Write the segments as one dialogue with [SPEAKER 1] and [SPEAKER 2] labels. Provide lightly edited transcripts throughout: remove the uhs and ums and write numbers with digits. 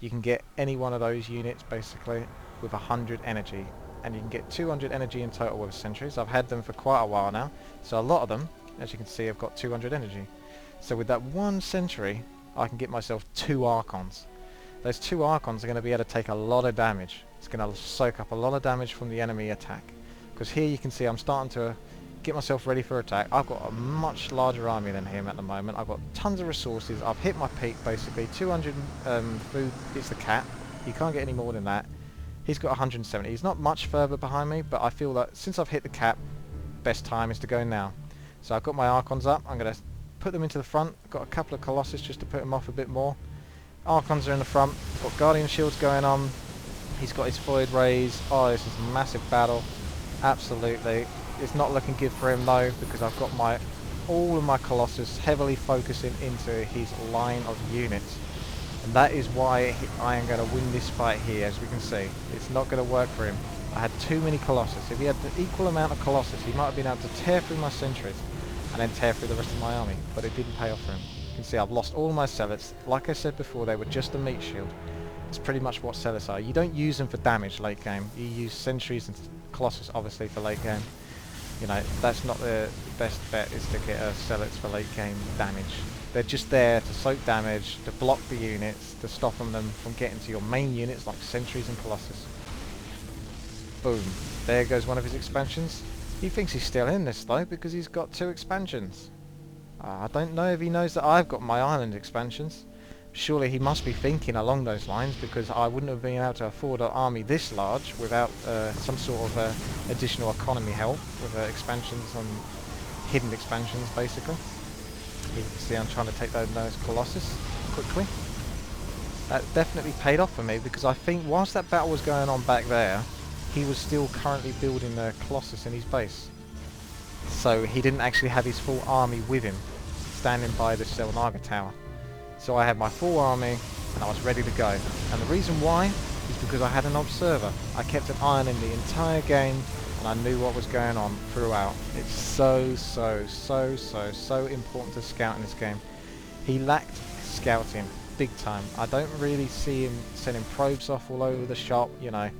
[SPEAKER 1] you can get any one of those units basically with 100 energy, and you can get 200 energy in total with sentries. I've had them for quite a while now, so a lot of them, as you can see, have got 200 energy. So with that one sentry, I can get myself 2 Archons. Those 2 Archons are going to be able to take a lot of damage. It's going to soak up a lot of damage from the enemy attack. Because here you can see I'm starting to get myself ready for attack. I've got a much larger army than him at the moment. I've got tons of resources. I've hit my peak basically. 200 food is the cap. You can't get any more than that. He's got 170. He's not much further behind me, but I feel that since I've hit the cap, best time is to go now. So I've got my Archons up. I'm going to put them into the front. I've got a couple of Colossus just to put them off a bit more. Archons are in the front. Got Guardian Shields going on. He's got his Void Rays. Oh, this is a massive battle. Absolutely. It's not looking good for him though, because I've got all of my Colossus heavily focusing into his line of units. And that is why I am going to win this fight here, as we can see. It's not going to work for him. I had too many Colossus. If he had the equal amount of Colossus, he might have been able to tear through my sentries and then tear through the rest of my army, but it didn't pay off for him. You can see I've lost all my Zealots. Like I said before, they were just a meat shield. It's pretty much what Zealots are. You don't use them for damage late game. You use sentries and Colossus obviously for late game. You know, that's not the best bet, is to get Zealots for late game damage. They're just there to soak damage, to block the units, to stop them from getting to your main units like sentries and Colossus. Boom. There goes one of his expansions. He thinks he's still in this though, because he's got 2 expansions. I don't know if he knows that I've got my island expansions. Surely he must be thinking along those lines, because I wouldn't have been able to afford an army this large without some sort of additional economy help with expansions and hidden expansions basically. You can see I'm trying to take those Colossus quickly. That definitely paid off for me, because I think whilst that battle was going on back there, he was still currently building the Colossus in his base. So he didn't actually have his full army with him, standing by the Selnaga tower. So I had my full army, and I was ready to go. And the reason why is because I had an observer. I kept an eye on him the entire game, and I knew what was going on throughout. It's so important to scout in this game. He lacked scouting, big time. I don't really see him sending probes off all over the shop, you know,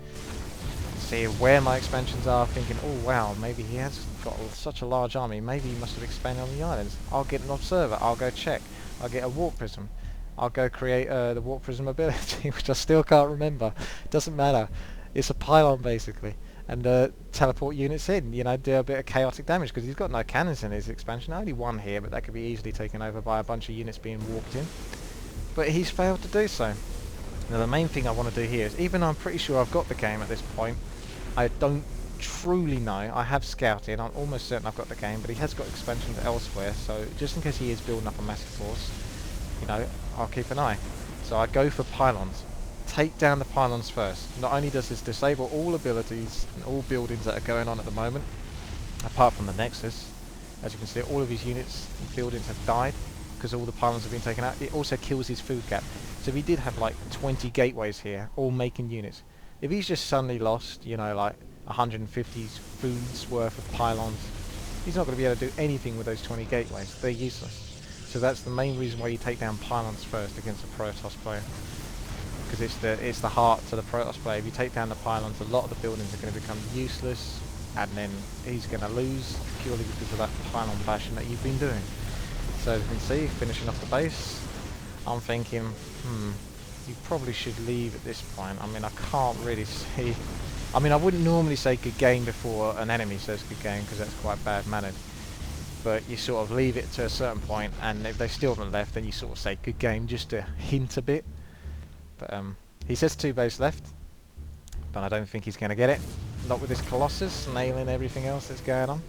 [SPEAKER 1] see where my expansions are, thinking, oh wow, maybe he has got such a large army, maybe he must have expanded on the islands. I'll get an observer, I'll go check, I'll get a warp prism, I'll go create the warp prism ability, which I still can't remember. Doesn't matter, it's a pylon basically, and teleport units in, you know, do a bit of chaotic damage, because he's got no cannons in his expansion. Only one here, but that could be easily taken over by a bunch of units being warped in, but he's failed to do so. Now the main thing I want to do here is, even though I'm pretty sure I've got the game at this point, I don't truly know. I have scouted, I'm almost certain I've got the game, but he has got expansions elsewhere, so just in case he is building up a massive force, you know, I'll keep an eye. So I go for pylons. Take down the pylons first. Not only does this disable all abilities and all buildings that are going on at the moment, apart from the Nexus, as you can see all of his units and buildings have died because all the pylons have been taken out. It also kills his food gap. So if he did have like 20 gateways here, all making units, if he's just suddenly lost, you know, like 150 foods worth of pylons, he's not going to be able to do anything with those 20 gateways. They're useless. So that's the main reason why you take down pylons first against a Protoss player, because it's the heart to the Protoss player. If you take down the pylons, a lot of the buildings are going to become useless, and then he's going to lose purely because of that pylon bashing that you've been doing. So as you can see, finishing off the base, I'm thinking, you probably should leave at this point. I mean, I can't really see. I mean, I wouldn't normally say good game before an enemy says good game, because that's quite bad mannered. But you sort of leave it to a certain point, and if they still haven't left, then you sort of say good game, just to hint a bit. But he says 2 base left, but I don't think he's going to get it. Not with this Colossus nailing everything else that's going on.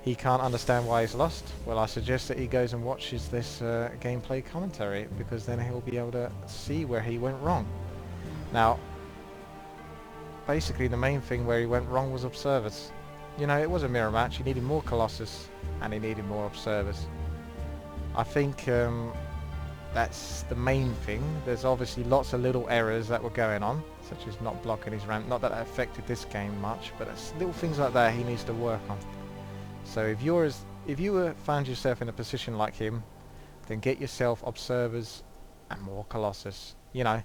[SPEAKER 1] He can't understand why he's lost. Well, I suggest that he goes and watches this gameplay commentary, because then he'll be able to see where he went wrong. Now, basically the main thing where he went wrong was observers. You know, it was a mirror match. He needed more Colossus, and he needed more observers. I think that's the main thing. There's obviously lots of little errors that were going on, such as not blocking his ramp. Not that that affected this game much, but it's little things like that he needs to work on. So if you found yourself in a position like him, then get yourself observers and more Colossus. You know,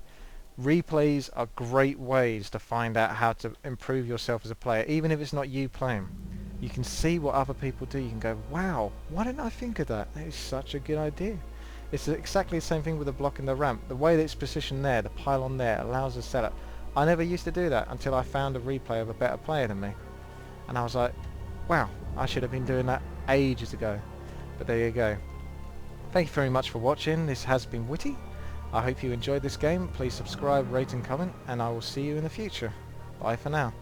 [SPEAKER 1] replays are great ways to find out how to improve yourself as a player, even if it's not you playing. You can see what other people do. You can go, wow, why didn't I think of that? That is such a good idea. It's exactly the same thing with the block and the ramp. The way that it's positioned there, the pylon there, allows a setup. I never used to do that until I found a replay of a better player than me. And I was like, wow, I should have been doing that ages ago. But there you go. Thank you very much for watching. This has been Witty. I hope you enjoyed this game. Please subscribe, rate and comment, and I will see you in the future. Bye for now.